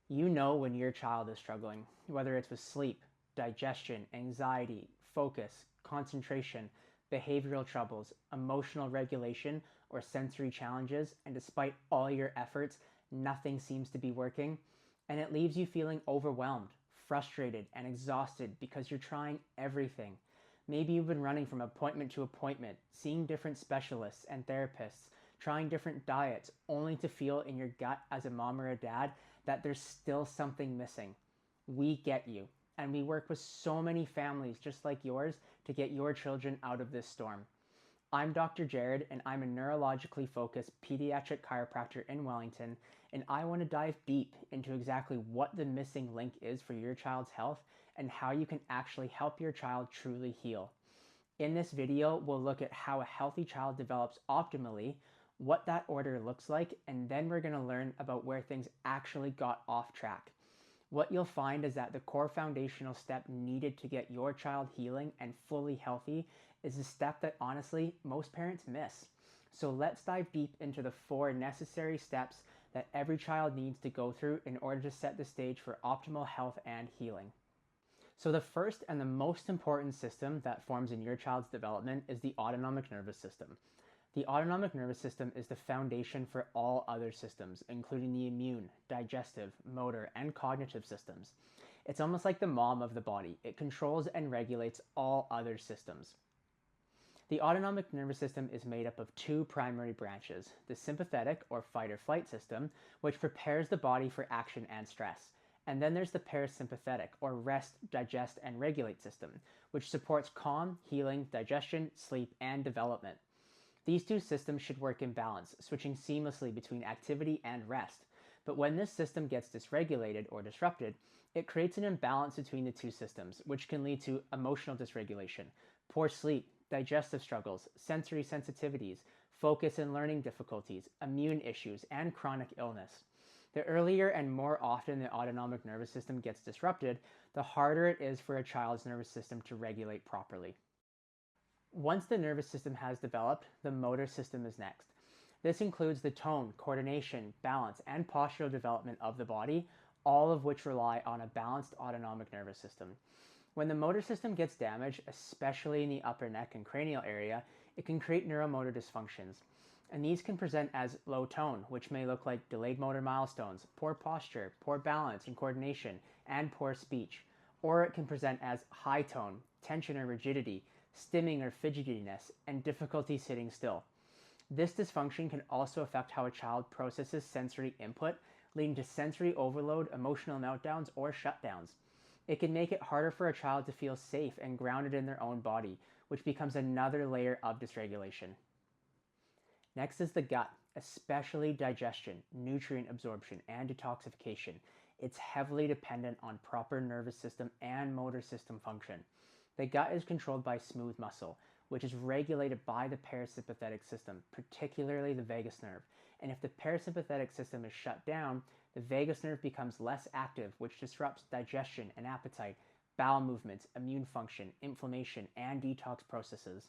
You know when your child is struggling, whether it's with sleep, digestion, anxiety, focus, concentration, behavioral troubles, emotional regulation, or sensory challenges, and despite all your efforts, nothing seems to be working, and it leaves you feeling overwhelmed, frustrated, and exhausted because you're trying everything. Maybe you've been running from appointment to appointment, seeing different specialists and therapists, trying different diets, only to feel in your gut as a mom or a dad that there's still something missing. We get you, and we work with so many families just like yours to get your children out of this storm. I'm Dr. Jared, and I'm a neurologically focused pediatric chiropractor in Wellington, and I want to dive deep into exactly what the missing link is for your child's health and how you can actually help your child truly heal. In this video, we'll look at how a healthy child develops optimally, what that order looks like, and then we're going to learn about where things actually got off track. What you'll find is that the core foundational step needed to get your child healing and fully healthy is the step that honestly most parents miss. So let's dive deep into the 4 necessary steps that every child needs to go through in order to set the stage for optimal health and healing. So the first and the most important system that forms in your child's development is the autonomic nervous system. The autonomic nervous system is the foundation for all other systems, including the immune, digestive, motor, and cognitive systems. It's almost like the mom of the body. It controls and regulates all other systems. The autonomic nervous system is made up of 2 primary branches: the sympathetic or fight or flight system, which prepares the body for action and stress. And then there's the parasympathetic or rest, digest, and regulate system, which supports calm, healing, digestion, sleep, and development. These 2 systems should work in balance, switching seamlessly between activity and rest. But when this system gets dysregulated or disrupted, it creates an imbalance between the 2 systems, which can lead to emotional dysregulation, poor sleep, digestive struggles, sensory sensitivities, focus and learning difficulties, immune issues, and chronic illness. The earlier and more often the autonomic nervous system gets disrupted, the harder it is for a child's nervous system to regulate properly. Once the nervous system has developed, the motor system is next. This includes the tone, coordination, balance, and postural development of the body, all of which rely on a balanced autonomic nervous system. When the motor system gets damaged, especially in the upper neck and cranial area, it can create neuromotor dysfunctions. And these can present as low tone, which may look like delayed motor milestones, poor posture, poor balance and coordination, and poor speech. Or it can present as high tone, tension or rigidity, stimming or fidgetiness, and difficulty sitting still. This dysfunction can also affect how a child processes sensory input, leading to sensory overload, emotional meltdowns, or shutdowns. It can make it harder for a child to feel safe and grounded in their own body, which becomes another layer of dysregulation. Next is the gut, especially digestion, nutrient absorption, and detoxification. It's heavily dependent on proper nervous system and motor system function. The gut is controlled by smooth muscle, which is regulated by the parasympathetic system, particularly the vagus nerve. And if the parasympathetic system is shut down, the vagus nerve becomes less active, which disrupts digestion and appetite, bowel movements, immune function, inflammation, and detox processes.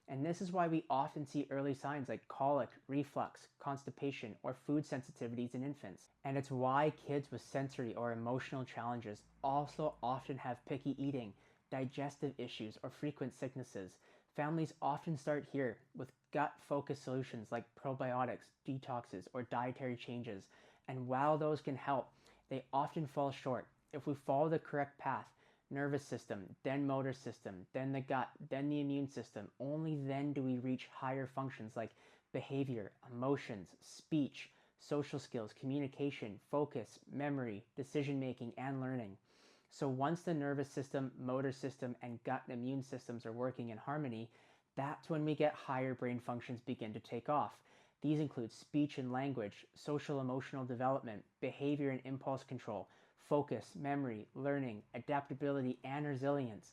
And this is why we often see early signs like colic, reflux, constipation, or food sensitivities in infants. And it's why kids with sensory or emotional challenges also often have picky eating, digestive issues, or frequent sicknesses. Families often start here with gut-focused solutions like probiotics, detoxes, or dietary changes. And while those can help, they often fall short. If we follow the correct path, nervous system, then motor system, then the gut, then the immune system, only then do we reach higher functions like behavior, emotions, speech, social skills, communication, focus, memory, decision-making, and learning. So once the nervous system, motor system, and gut and immune systems are working in harmony, that's when we get higher brain functions begin to take off. These include speech and language, social emotional development, behavior and impulse control, focus, memory, learning, adaptability, and resilience.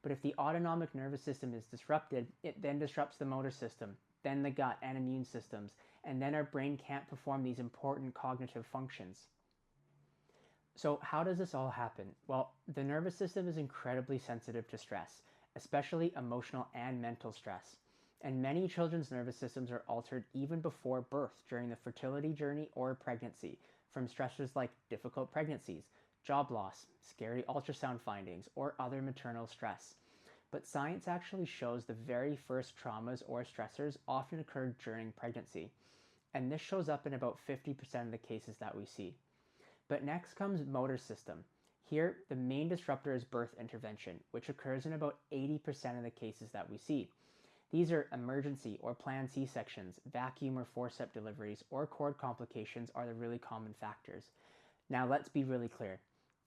But if the autonomic nervous system is disrupted, it then disrupts the motor system, then the gut and immune systems, and then our brain can't perform these important cognitive functions. So how does this all happen? Well, the nervous system is incredibly sensitive to stress, especially emotional and mental stress. And many children's nervous systems are altered even before birth during the fertility journey or pregnancy. from stressors like difficult pregnancies, job loss, scary ultrasound findings, or other maternal stress. But science actually shows the very first traumas or stressors often occurred during pregnancy, and this shows up in about 50% of the cases that we see. But next comes motor system. Here, the main disruptor is birth intervention, which occurs in about 80% of the cases that we see. These are emergency or planned C-sections, vacuum or forceps deliveries, or cord complications are the really common factors. Now let's be really clear.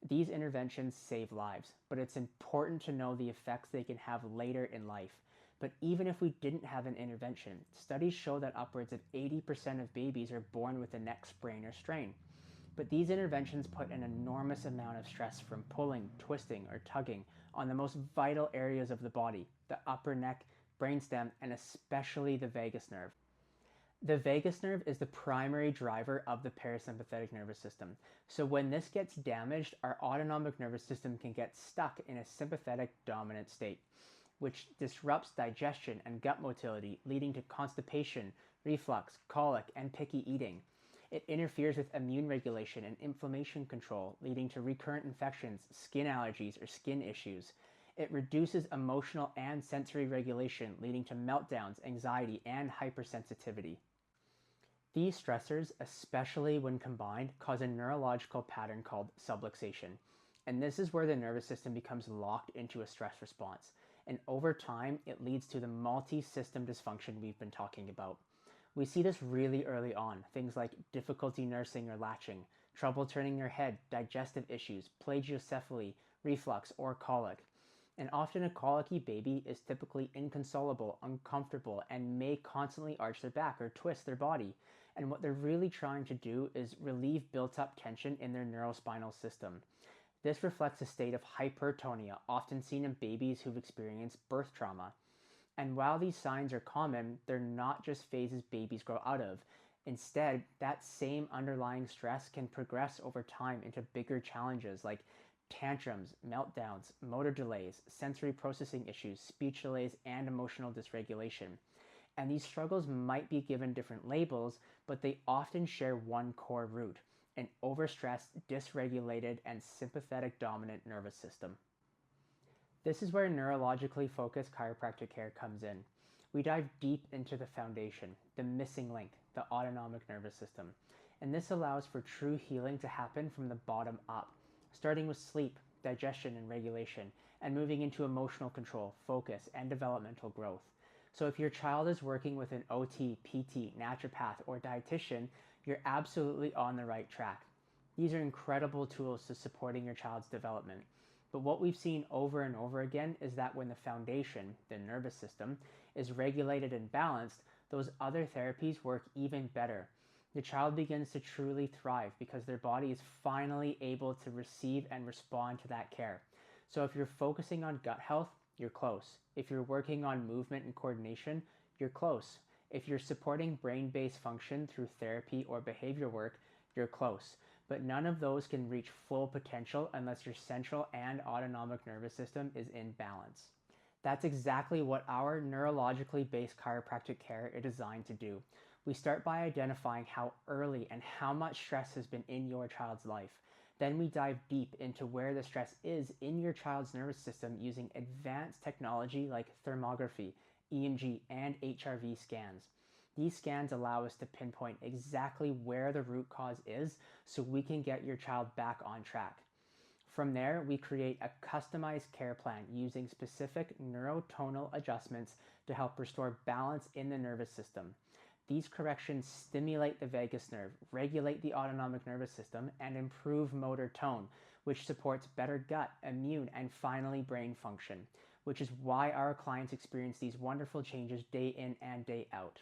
These interventions save lives, but it's important to know the effects they can have later in life. But even if we didn't have an intervention, studies show that upwards of 80% of babies are born with a neck sprain or strain. But these interventions put an enormous amount of stress from pulling, twisting, or tugging on the most vital areas of the body, the upper neck, brainstem, and especially the vagus nerve. The vagus nerve is the primary driver of the parasympathetic nervous system. So when this gets damaged, our autonomic nervous system can get stuck in a sympathetic dominant state, which disrupts digestion and gut motility, leading to constipation, reflux, colic, and picky eating. It interferes with immune regulation and inflammation control, leading to recurrent infections, skin allergies, or skin issues. It reduces emotional and sensory regulation, leading to meltdowns, anxiety, and hypersensitivity. These stressors, especially when combined, cause a neurological pattern called subluxation. And this is where the nervous system becomes locked into a stress response. And over time, it leads to the multi-system dysfunction we've been talking about. We see this really early on, things like difficulty nursing or latching, trouble turning your head, digestive issues, plagiocephaly, reflux, or colic. And often a colicky baby is typically inconsolable, uncomfortable, and may constantly arch their back or twist their body. And what they're really trying to do is relieve built-up tension in their neurospinal system. This reflects a state of hypertonia, often seen in babies who've experienced birth trauma. And while these signs are common, they're not just phases babies grow out of. Instead, that same underlying stress can progress over time into bigger challenges like tantrums, meltdowns, motor delays, sensory processing issues, speech delays, and emotional dysregulation. And these struggles might be given different labels, but they often share one core root: an overstressed, dysregulated, and sympathetic dominant nervous system. This is where neurologically focused chiropractic care comes in. We dive deep into the foundation, the missing link, the autonomic nervous system. And this allows for true healing to happen from the bottom up, starting with sleep, digestion, and regulation, and moving into emotional control, focus, and developmental growth. So if your child is working with an OT, PT, naturopath, or dietitian, you're absolutely on the right track. These are incredible tools to supporting your child's development. But what we've seen over and over again is that when the foundation, the nervous system, is regulated and balanced, those other therapies work even better. The child begins to truly thrive because their body is finally able to receive and respond to that care. So if you're focusing on gut health, you're close. If you're working on movement and coordination, you're close. If you're supporting brain-based function through therapy or behavior work, you're close. But none of those can reach full potential unless your central and autonomic nervous system is in balance. That's exactly what our neurologically based chiropractic care is designed to do. We start by identifying how early and how much stress has been in your child's life. Then we dive deep into where the stress is in your child's nervous system using advanced technology like thermography, EMG, and HRV scans. These scans allow us to pinpoint exactly where the root cause is so we can get your child back on track. From there, we create a customized care plan using specific neurotonal adjustments to help restore balance in the nervous system. These corrections stimulate the vagus nerve, regulate the autonomic nervous system, and improve motor tone, which supports better gut, immune, and finally brain function, which is why our clients experience these wonderful changes day in and day out.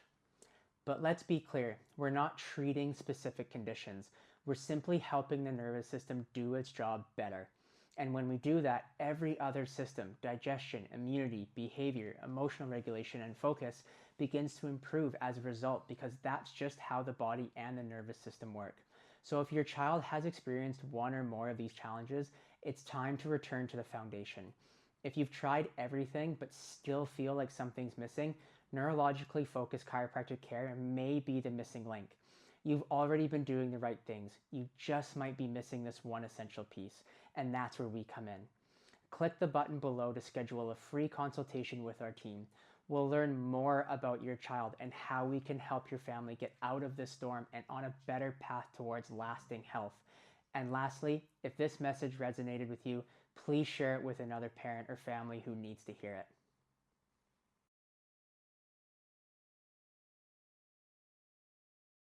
But let's be clear, we're not treating specific conditions. We're simply helping the nervous system do its job better. And when we do that, every other system, digestion, immunity, behavior, emotional regulation, and focus begins to improve as a result because that's just how the body and the nervous system work. So if your child has experienced one or more of these challenges, it's time to return to the foundation. If you've tried everything but still feel like something's missing, neurologically focused chiropractic care may be the missing link. You've already been doing the right things. You just might be missing this one essential piece, and that's where we come in. Click the button below to schedule a free consultation with our team. We'll learn more about your child and how we can help your family get out of this storm and on a better path towards lasting health. And lastly, if this message resonated with you, please share it with another parent or family who needs to hear it.